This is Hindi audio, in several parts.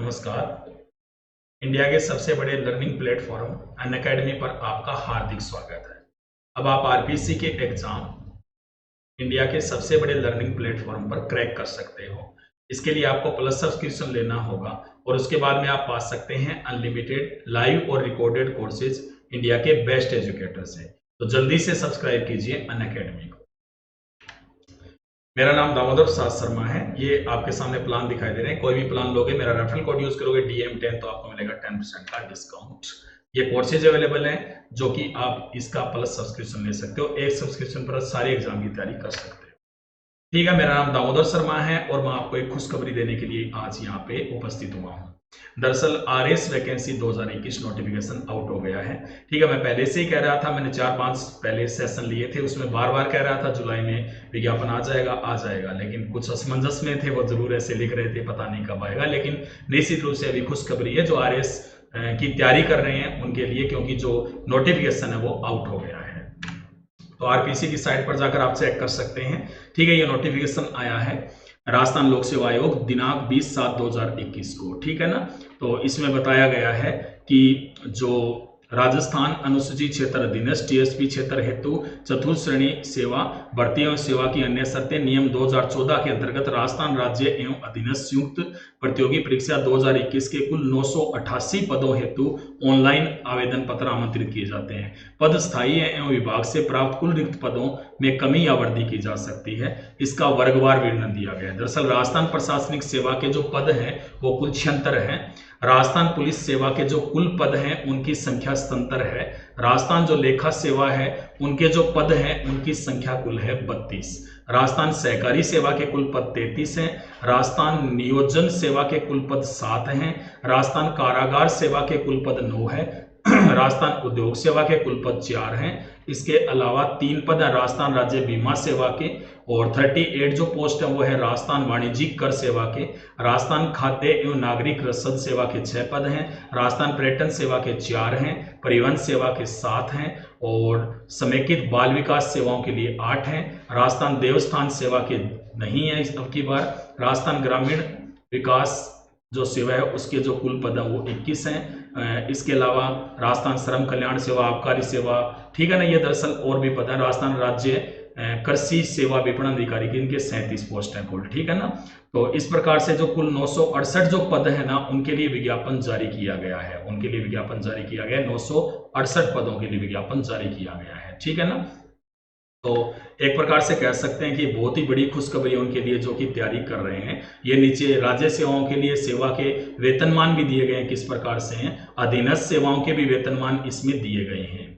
नमस्कार। इंडिया के सबसे बड़े लर्निंग प्लेटफॉर्म अनअकैडमी पर आपका हार्दिक स्वागत है। अब आप आरपीसी के एग्जाम इंडिया के सबसे बड़े लर्निंग प्लेटफॉर्म पर क्रैक कर सकते हो। इसके लिए आपको प्लस सब्सक्रिप्शन लेना होगा और उसके बाद में आप पा सकते हैं अनलिमिटेड लाइव और रिकॉर्डेड कोर्सेज इंडिया के बेस्ट एजुकेटर से। तो जल्दी से सब्सक्राइब कीजिए अनअकैडमी को। मेरा नाम दामोदर प्रसाद शर्मा है। ये आपके सामने प्लान दिखाई दे रहे हैं। कोई भी प्लान लोगे, मेरा रेफरल कोड यूज करोगे DM10, तो आपको मिलेगा 10% का डिस्काउंट। ये कोर्सेज अवेलेबल हैं जो कि आप इसका प्लस सब्सक्रिप्शन ले सकते हो। एक सब्सक्रिप्शन पर सारे एग्जाम की तैयारी कर सकते हो। ठीक है, मेरा नाम दामोदर शर्मा है और मैं आपको एक खुशखबरी देने के लिए आज यहाँ पे उपस्थित हुआ हूँ। दरअसल RS वैकेंसी 2021 नोटिफिकेशन आउट हो गया है। ठीक है, मैं पहले से ही कह रहा था, मैंने 4-5 पहले सेशन लिए थे, उसमें बार बार कह रहा था जुलाई में विज्ञापन आ जाएगा, लेकिन कुछ असमंजस में थे, वो जरूर ऐसे लिख रहे थे, पता नहीं कब आएगा। लेकिन निश्चित रूप से अभी खुशखबरी है जो RS की तैयारी कर रहे हैं उनके लिए, क्योंकि जो नोटिफिकेशन है वो आउट हो गया है। तो आरपीसी की साइट पर जाकर आप चेक कर सकते हैं। ठीक है, ये नोटिफिकेशन आया है राजस्थान लोक सेवा आयोग दिनांक 20/7/2021 को। ठीक है ना। तो इसमें बताया गया है कि जो राजस्थान अनुसूचित क्षेत्र अधीनस्थ TSP क्षेत्र हेतु चतुर्थ श्रेणी सेवा भर्ती एवं सेवा की अन्य शर्तें नियम 2014 के अंतर्गत राजस्थान राज्य एवं अधीनस्थ संयुक्त प्रतियोगी परीक्षा 2021 के कुल 988 पदों हेतु ऑनलाइन आवेदन पत्र आमंत्रित किए जाते हैं। पद स्थायी एवं विभाग से प्राप्त कुल रिक्त पदों में कमी या वृद्धि की जा सकती है। इसका वर्गवार विवरण दिया गया है। दरअसल राजस्थान प्रशासनिक सेवा के जो पद हैं वो कुल 76 हैं। राजस्थान पुलिस सेवा के जो कुल पद हैं उनकी संख्या 77 है। राजस्थान जो लेखा सेवा है उनके जो पद हैं उनकी संख्या कुल है 32। राजस्थान सहकारी सेवा के कुल पद 33 हैं। राजस्थान नियोजन सेवा के कुल पद 7 हैं। राजस्थान कारागार सेवा के कुल पद 9 है। राजस्थान उद्योग सेवा के कुल पद 4 हैं। इसके अलावा 3 पद है राजस्थान राज्य बीमा सेवा के, और 38 जो पोस्ट है वो है राजस्थान वाणिज्यिक कर सेवा के। राजस्थान खाद्य एवं नागरिक रसद सेवा के 6 पद हैं। राजस्थान पर्यटन सेवा के 4 हैं। परिवहन सेवा के 7 हैं और समेकित बाल विकास सेवाओं के लिए 8 हैं। राजस्थान देवस्थान सेवा के नहीं है इस अब की बार। राजस्थान ग्रामीण विकास जो सेवा है उसके जो कुल पद हैं वो 21 हैं। इसके अलावा राजस्थान श्रम कल्याण सेवा, आबकारी सेवा, ठीक है ना, ये दरअसल और भी पद है। राजस्थान राज्य कृषि सेवा विपणन अधिकारी के इनके 37 पोस्ट हैं कुल। ठीक है ना। तो इस प्रकार से जो कुल 968 जो पद है ना उनके लिए विज्ञापन जारी किया गया है। 968 पदों के लिए विज्ञापन जारी किया गया है। ठीक है ना। तो एक प्रकार से कह सकते हैं कि बहुत ही बड़ी खुशखबरी है उनके लिए जो कि तैयारी कर रहे हैं। ये नीचे राज्य सेवाओं के लिए सेवा के वेतनमान भी दिए गए हैं, किस प्रकार से हैं। अधीनस्थ सेवाओं के भी वेतनमान इसमें दिए गए हैं।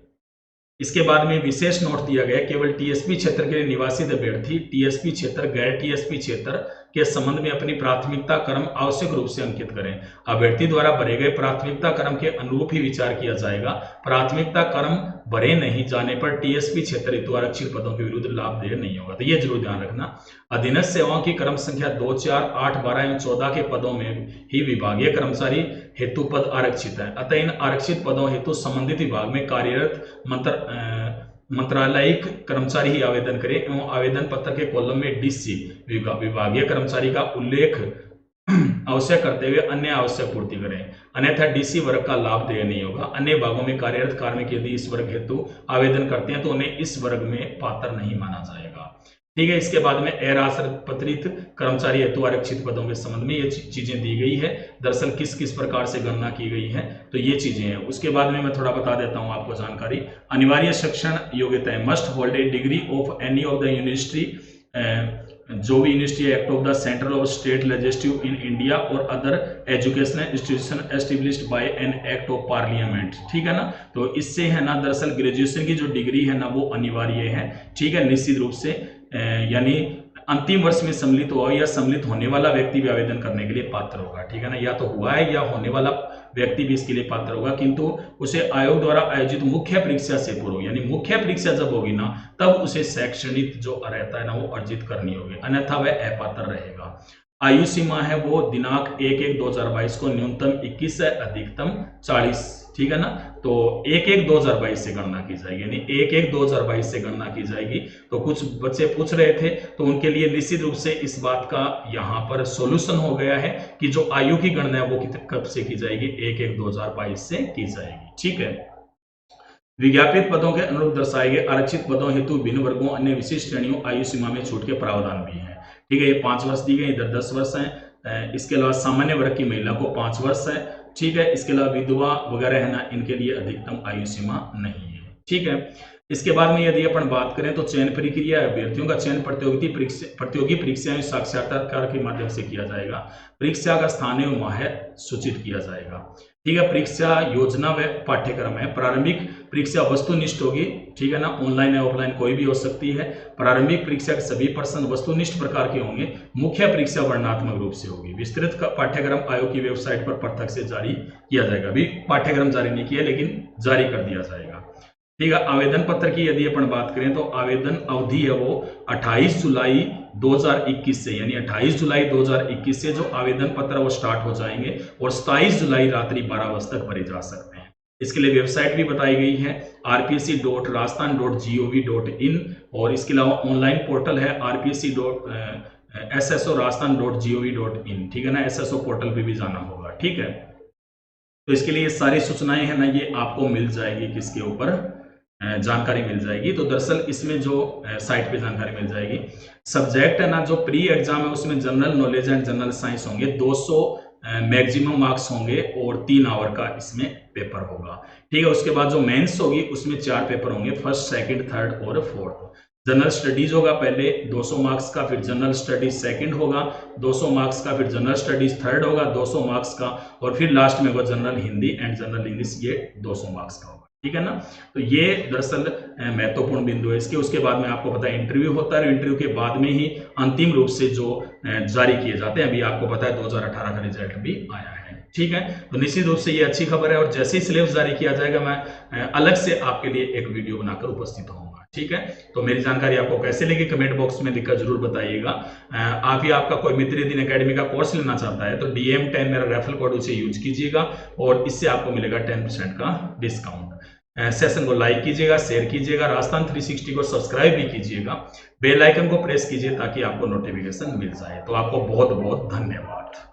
इसके बाद में विशेष नोट दिया गया, केवल TSP क्षेत्र के लिए निवासित अभ्यर्थी TSP क्षेत्र, गैर TSP क्षेत्र के संबंध में अपनी प्राथमिकता क्रम आवश्यक रूप से अंकित करें। अभ्यर्थी द्वारा भरे गए प्राथमिकता क्रम के अनुरूप ही विचार किया जाएगा। प्राथमिकता क्रम भरे नहीं जाने पर TSP क्षेत्र हेतु आरक्षित पदों के विरुद्ध लाभ देय नहीं होगा। तो ये जरूर ध्यान रखना। अधीनस्थ सेवाओं की क्रम संख्या 2, 4, 8, 12 एवं 14 के पदों में ही विभागीय कर्मचारी हेतु पद आरक्षित है। अतः इन आरक्षित पदों हेतु संबंधित विभाग में कार्यरत मंत्रालयिक कर्मचारी ही आवेदन करें एवं आवेदन पत्र के कॉलम में DC विभागीय कर्मचारी का उल्लेख आवश्यक करते हुए अन्य आवश्यक पूर्ति करें, अन्यथा DC वर्ग का लाभ देय नहीं होगा। अन्य भागों में कार्यरत कार्मिक यदि इस वर्ग हेतु आवेदन करते हैं तो उन्हें इस वर्ग में पात्र नहीं माना जाएगा। ठीक है। इसके बाद में अराजपत्रित कर्मचारी हेतु आरक्षित पदों के संबंध में ये चीजें दी गई है। दरअसल किस किस प्रकार से गणना की गई है तो ये चीजें हैं। उसके बाद में मैं थोड़ा बता देता हूं आपको जानकारी। अनिवार्य शिक्षण योग्यता है, must hold a degree of any of the university, जो भी university act of the central of state legislative in India और other educational institution established by an act of parliament. ठीक है ना। तो इससे है ना दरअसल ग्रेजुएशन की जो डिग्री है ना वो अनिवार्य है। ठीक है, निश्चित रूप से यानी अंतिम वर्ष में सम्मिलित हुआ या सम्मिलित होने वाला व्यक्ति भी आवेदन करने के लिए पात्र होगा। ठीक है ना। या तो हुआ है या होने वाला व्यक्ति भी इसके लिए पात्र होगा, किंतु उसे आयोग द्वारा आयोजित मुख्य परीक्षा से पूर्व, यानी मुख्य परीक्षा जब होगी ना तब उसे शैक्षणिक जो रहता है ना वो अर्जित करनी होगी, अन्यथा वह अपात्र रहेगा। आयु सीमा है वो दिनांक 1/1/2022 को न्यूनतम 21 है, अधिकतम 40 ठीक है ना। तो 1/1/2022 से गणना की जाएगी, यानी 1/1/2022 से गणना की जाएगी। तो कुछ बच्चे पूछ रहे थे, तो उनके लिए निश्चित रूप से इस बात का यहाँ पर सॉल्यूशन हो गया है कि जो आयु की गणना है वो कब से की जाएगी, 1/1/2022 से की जाएगी। ठीक है। विज्ञापित पदों के अनुरूप दर्शाए गए आरक्षित पदों हेतु भिन्न वर्गों अन्य विशिष्ट श्रेणियों आयु सीमा में छूट के प्रावधान भी है। ठीक है, ये 5 वर्ष दी गई, इधर 10 वर्ष है। इसके अलावा सामान्य वर्ग की महिला को 5 वर्ष है। ठीक है, इसके अलावा विधवा वगैरह है ना, इनके लिए अधिकतम आयु सीमा नहीं है। ठीक है, इसके बाद में यदि अपन बात करें तो चयन प्रक्रिया, अभ्यर्थियों का चयन प्रतियोगी परीक्षाएं साक्षात्कार के माध्यम से किया जाएगा। परीक्षा का स्थान एवं माह सूचित किया जाएगा। ठीक है, परीक्षा योजना व पाठ्यक्रम है। प्रारंभिक परीक्षा वस्तुनिष्ठ होगी, ठीक है ना, ऑनलाइन या ऑफलाइन कोई भी हो सकती है। प्रारंभिक परीक्षा के सभी प्रश्न वस्तुनिष्ठ प्रकार के होंगे। मुख्य परीक्षा वर्णनात्मक रूप से होगी। विस्तृत पाठ्यक्रम आयोग की वेबसाइट पर पृथक से जारी किया जाएगा। अभी पाठ्यक्रम जारी नहीं किया, लेकिन जारी कर दिया जाएगा। ठीक है, आवेदन पत्र की यदि अपन बात करें तो आवेदन अवधि है वो 28 जुलाई 2021 से, यानी 28 जुलाई 2021 से जो आवेदन पत्र वो स्टार्ट हो जाएंगे और 27 जुलाई रात्रि 12 बजे तक भरे जा सकते हैं। इसके लिए वेबसाइट भी बताई गई है rpsc.rajasthan.gov.in, और इसके अलावा ऑनलाइन पोर्टल है rpsc.sso.rajasthan.gov.in। ठीक है ना, SSO पोर्टल पे भी जाना होगा। ठीक है, तो इसके लिए सारी सूचनाएं है ना, ये आपको मिल जाएगी, किसके ऊपर जानकारी मिल जाएगी। तो दरअसल इसमें जो साइट पे जानकारी मिल जाएगी। सब्जेक्ट है ना, जो प्री एग्जाम है उसमें general knowledge and general science होंगे, 200 मैक्सिमम मार्क्स होंगे और 3 आवर का इसमें पेपर होगा। ठीक है, उसके बाद जो मेंस होगी उसमें 4 पेपर होंगे, फर्स्ट, सेकंड, थर्ड और फोर्थ। जनरल स्टडीज होगा पहले 200 मार्क्स का, फिर जनरल स्टडीज सेकंड होगा 200 मार्क्स का, फिर जनरल स्टडीज थर्ड होगा 200 मार्क्स का, और फिर लास्ट में होगा general Hindi and general English, ये 200 मार्क्स का होगा। ठीक है ना, तो ये दरअसल महत्वपूर्ण बिंदु है इसके। उसके बाद में आपको पता है इंटरव्यू होता है, इंटरव्यू के बाद में ही अंतिम रूप से जो जारी किए जाते हैं। अभी आपको पता है 2018 का रिजल्ट भी आया है। ठीक है, तो निश्चित रूप से ये अच्छी खबर है, और जैसे ही सिलेबस जारी किया जाएगा मैं अलग से आपके लिए एक वीडियो बनाकर उपस्थित होऊंगा। ठीक है, तो मेरी जानकारी आपको कैसे लगी कमेंट बॉक्स में लिखकर जरूर बताइएगा। आप या आपका कोई मित्र यदि अकेडमी का कोर्स लेना चाहता है तो DM10 मेरा रेफरल कोड, उसे यूज कीजिएगा और इससे आपको मिलेगा 10% का डिस्काउंट। सेशन को लाइक कीजिएगा, शेयर कीजिएगा, राजस्थान 360 को सब्सक्राइब भी कीजिएगा, बेल आइकन को प्रेस कीजिए ताकि आपको नोटिफिकेशन मिल जाए। तो आपको बहुत बहुत धन्यवाद।